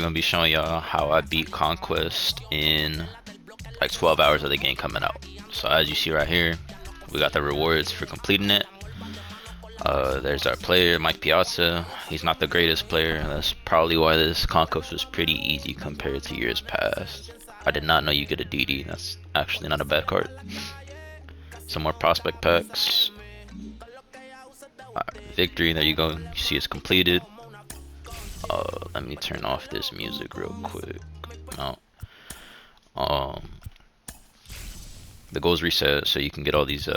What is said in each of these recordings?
gonna be showing y'all how I beat Conquest in like 12 hours of the game coming out. So as you see right here, we got the rewards for completing it. There's our player, Mike Piazza. He's not the greatest player, and that's probably why this Conquest was pretty easy compared to years past. I did not know you get a DD. That's actually not a bad card. Some more prospect packs. Victory, there you go. You see it's completed. Let me turn off this music real quick. No. The goals reset, so you can get all these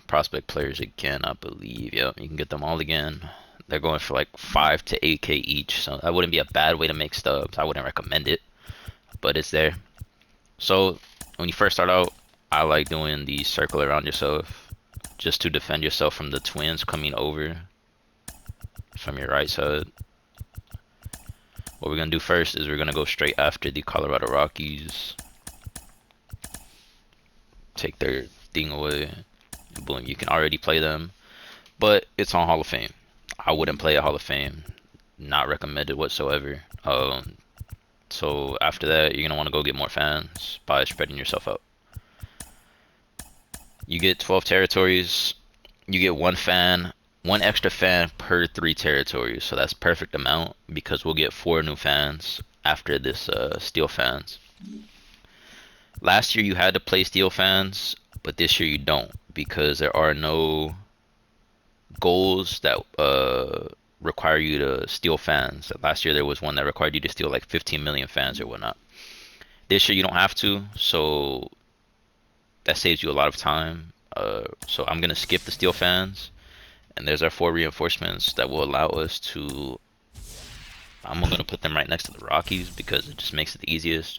prospect players again, I believe. Yep, you can get them all again. They're going for like 5 to 8K each, so that wouldn't be a bad way to make stubs. I wouldn't recommend it, but it's there. So when you first start out, I like doing the circle around yourself just to defend yourself from the twins coming over from your right side. What we're gonna do first is we're gonna go straight after the Colorado Rockies. Take their thing away. Boom, you can already play them, but it's on Hall of Fame. I wouldn't play at Hall of Fame. Not recommended whatsoever. So after that, you're gonna want to go get more fans by spreading yourself out. You get 12 territories. You get one extra fan per 3 territories. So that's perfect amount because we'll get 4 new fans after this steel fans. Last year you had to play steel fans, but this year you don't because there are no goals that require you to steal fans. Last year there was one that required you to steal like 15 million fans or whatnot. This year you don't have to, so that saves you a lot of time. So I'm gonna skip the steel fans, and there's our 4 reinforcements that will allow us to. I'm gonna put them right next to the Rockies because it just makes it the easiest.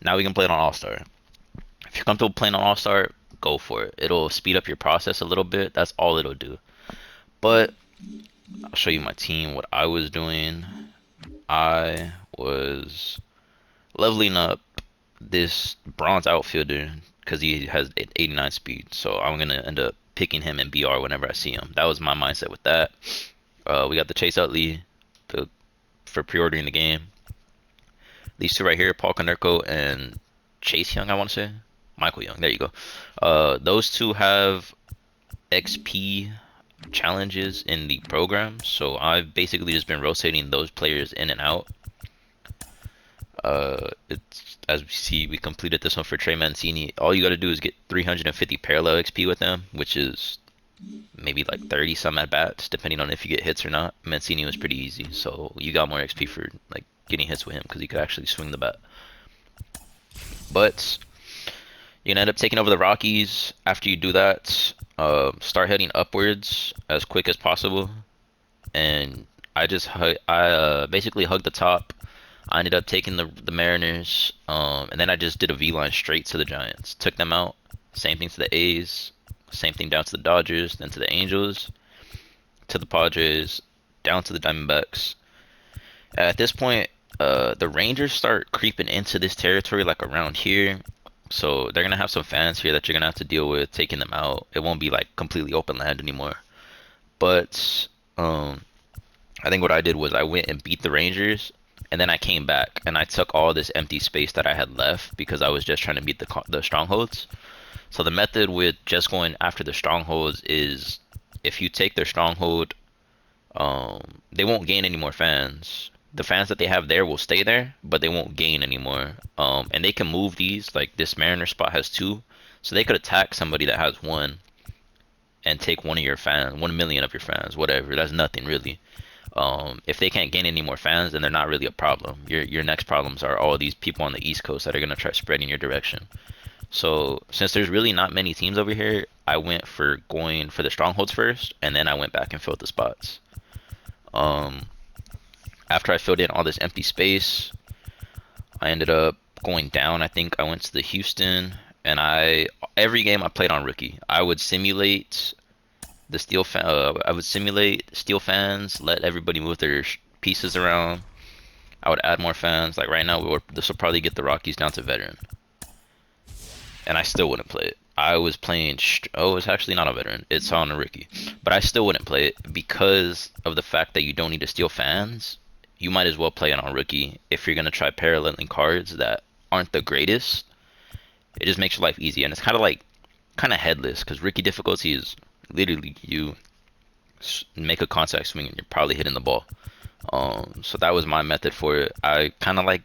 Now we can play it on All-Star. If you're comfortable playing on All-Star, go for it. It'll speed up your process a little bit. That's all it'll do. But I'll show you my team, what I was doing. I was leveling up this bronze outfielder because he has 89 speed. So I'm going to end up picking him in BR whenever I see him. That was my mindset with that. We got the Chase Utley for pre-ordering the game. These 2 right here, Paul Konerko and Chase Young, I want to say. Michael Young, there you go. Those 2 have XP challenges in the program, so I've basically just been rotating those players in and out. It's as we see, we completed this one for Trey Mancini. All you got to do is get 350 parallel XP with them, which is maybe like 30 some at bats, depending on if you get hits or not. Mancini was pretty easy, so you got more XP for like getting hits with him because he could actually swing the bat. But you're gonna end up taking over the Rockies. After you do that, start heading upwards as quick as possible. And I basically hugged the top. I ended up taking the Mariners, and then I just did a V-line straight to the Giants. Took them out. Same thing to the A's. Same thing down to the Dodgers, then to the Angels, to the Padres, down to the Diamondbacks. At this point, the Rangers start creeping into this territory, like around here. So they're gonna have some fans here that you're gonna have to deal with taking them out. It won't be like completely open land anymore. But I think what I did was I went and beat the Rangers, and then I came back and I took all this empty space that I had left because I was just trying to beat the strongholds. So the method with just going after the strongholds is if you take their stronghold, they won't gain any more fans. The fans that they have there will stay there, but they won't gain anymore. And they can move these, like this Mariner spot has 2, so they could attack somebody that has 1 and take 1 of your fans, 1 million of your fans, whatever. That's nothing really. If they can't gain any more fans, then they're not really a problem. Your next problems are all these people on the East Coast that are gonna try spreading your direction. So since there's really not many teams over here, I went for going for the strongholds first, and then I went back and filled the spots. After I filled in all this empty space, I ended up going down. I think I went to the Houston, and every game I played on rookie. I would simulate the I would simulate steel fans, let everybody move their pieces around. I would add more fans. Like right now, this will probably get the Rockies down to veteran, and I still wouldn't play it. I was playing. Oh, it's actually not a veteran. It's on a rookie, but I still wouldn't play it because of the fact that you don't need to steal fans. you might as well play it on rookie if you're gonna try paralleling cards that aren't the greatest. It just makes your life easy, and it's kind of headless because rookie difficulty is literally you make a contact swing and you're probably hitting the ball. So that was my method for it. I kind of like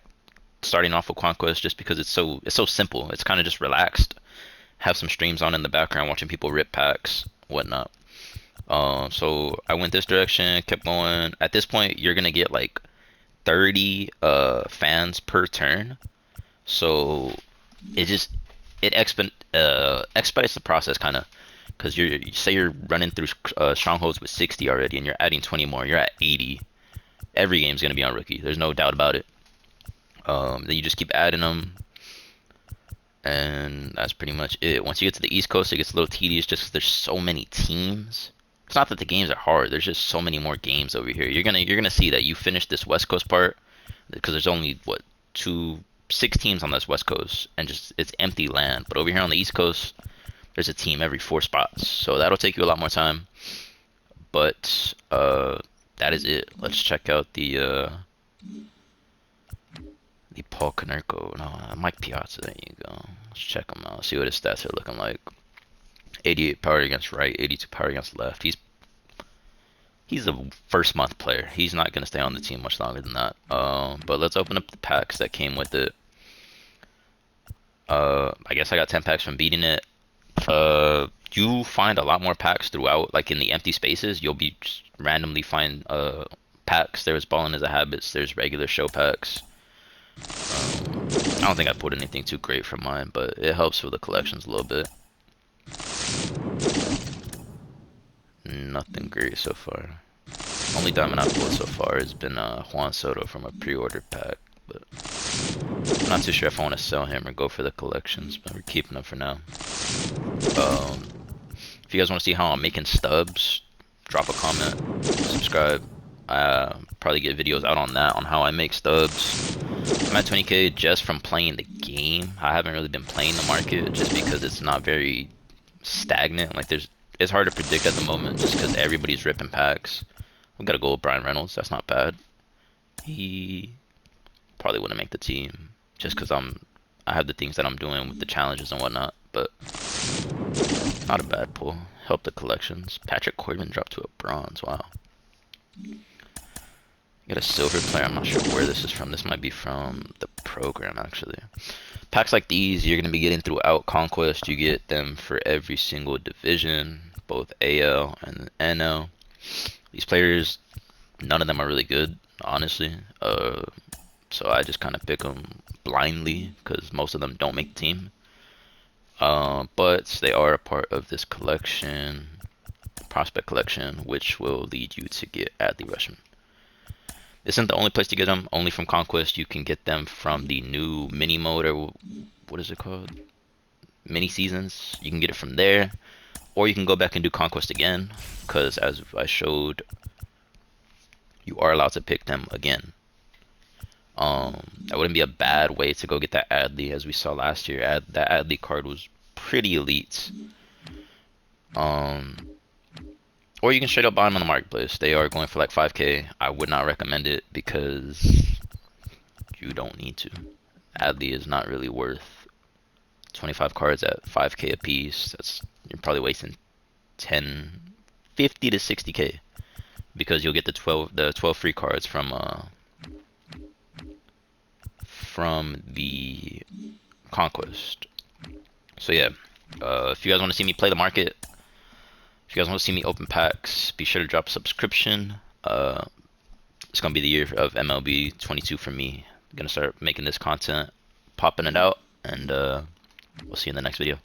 starting off with Conquest just because it's so simple. It's kind of just relaxed. Have some streams on in the background, watching people rip packs, whatnot. So I went this direction, kept going. At this point, you're gonna get like 30 fans per turn. So it just expedites the process kind of because you say you're running through strongholds with 60 already, and you're adding 20 more. You're at 80. Every game's gonna be on rookie. There's no doubt about it. Then you just keep adding them, and that's pretty much it. Once you get to the East Coast, it gets a little tedious just because there's so many teams. It's not that the games are hard. There's just so many more games over here. You're gonna see that you finish this West Coast part because there's only what 6 teams on this West Coast, and just it's empty land. But over here on the East Coast, there's a team every 4 spots, so that'll take you a lot more time. But that is it. Let's check out the Paul Konerko. No, Mike Piazza. There you go. Let's check him out. See what his stats are looking like. 88 power against right, 82 power against left. He's a first month player. He's not gonna stay on the team much longer than that. But let's open up the packs that came with it. I guess I got 10 packs from beating it. You find a lot more packs throughout, like in the empty spaces. You'll be just randomly find packs. There's Ballin' as a Habits. There's regular show packs. I don't think I put anything too great for mine, but it helps with the collections a little bit. Nothing great so far. Only diamond I've pulled so far has been Juan Soto from a pre-order pack, but I'm not too sure if I want to sell him or go for the collections, but we're keeping them for now. If you guys want to see how I'm making stubs, drop a comment, subscribe. Probably get videos out on that, on how I make stubs. I'm at 20k just from playing the game. I haven't really been playing the market just because it's not very stagnant. Like it's hard to predict at the moment just because everybody's ripping packs. We got a goal with Brian Reynolds. That's not bad. He probably wouldn't make the team just because I have the things that I'm doing with the challenges and whatnot. But not a bad pull. Help the collections. Patrick Corbin dropped to a bronze. Wow. Got a silver player. I'm not sure where this is from. This might be from the program, actually. Packs like these, you're going to be getting throughout Conquest. You get them for every single division, both AL and NL. These players, none of them are really good, honestly. So I just kind of pick them blindly because most of them don't make the team. But they are a part of this collection, prospect collection, which will lead you to get Adley Rutschman. This isn't the only place to get them. Only from Conquest. You can get them from the new mini mode, or what is it called? Mini seasons. You can get it from there, or you can go back and do Conquest again, because as I showed, you are allowed to pick them again. That wouldn't be a bad way to go get that Adley, as we saw last year. That Adley card was pretty elite. Or you can straight up buy them on the marketplace. They are going for like 5k. I would not recommend it because you don't need to. Adley is not really worth 25 cards at 5k a piece. You're probably wasting 50 to 60k because you'll get the 12 free cards from the Conquest. So yeah, if you guys want to see me play the market, if you guys want to see me open packs, be sure to drop a subscription. It's going to be the year of MLB 22 for me. I'm going to start making this content, popping it out, and we'll see you in the next video.